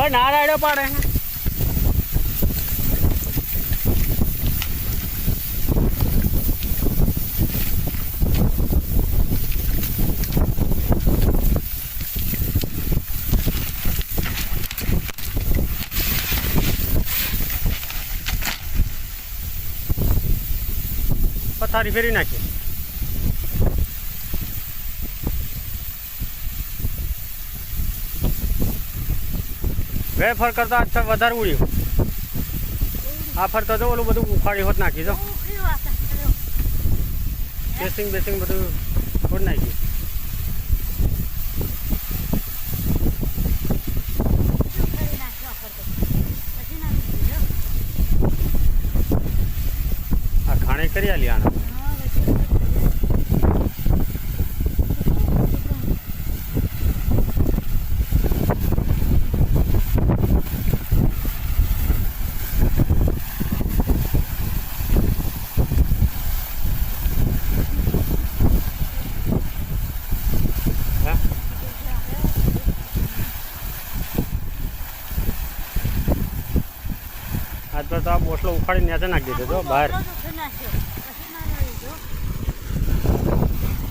હવે ના રાડ્યો પાડે પથારી ફેરી નાખી બે ફર કરતા આજ વધારે ઉડ્યું આ ફરતો જો ઓલું બધું ઉખાડી હોત નાખી જો બેસિંગ બધું છોડ નાખ્યું આ ખાણે કરી આલી આના આજ પર તો આ બોસલો ઉખાડી નેચે નાખી દીધો બહાર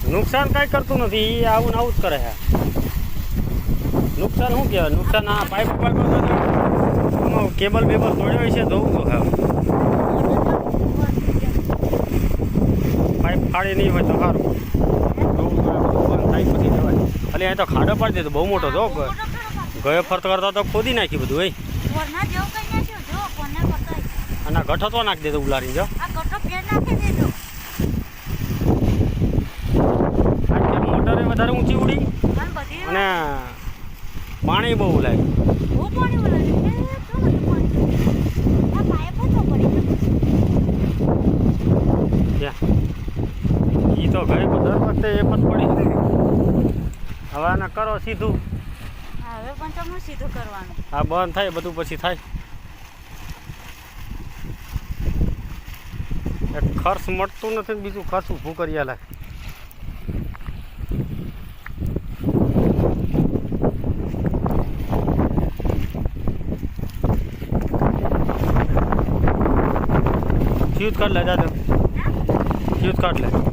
નુકસાન કાંઈ કરતું નથી આવું ને આવું જ કરે છે નુકસાન શું કહેવાય નુકસાન આ પાઇપ કેબલ બેબલ તોડ્યો છે ધોવું તો હા પાઇપ ફાડી નહીં હોય તો સારું ધોવું બંધ થાય પછી જવાય ખાલી અહીં તો ખાડો પાડી દીધો બહુ મોટો જો ગયો ફરતો કરતા તો ખોદી નાખ્યું બધું ભાઈ અને ગઠો તો નાખી દેતો ઉલારી જો મોટરે વધારે ઊંચી ઉડી અને પાણી બહુ લાગ્યું એ તો ગઈ દર વખતે એ પણ પડી હવે આને કરો સીધું હવે પણ તમને સીધું કરવાનું હા બંધ થાય બધું પછી થાય ખર્ચ મળતું નથી બીજું ખર્ચ ઊભું કરી આલે ફ્યુઝ કાઢ લે જાજો ફ્યુઝ કાઢ લે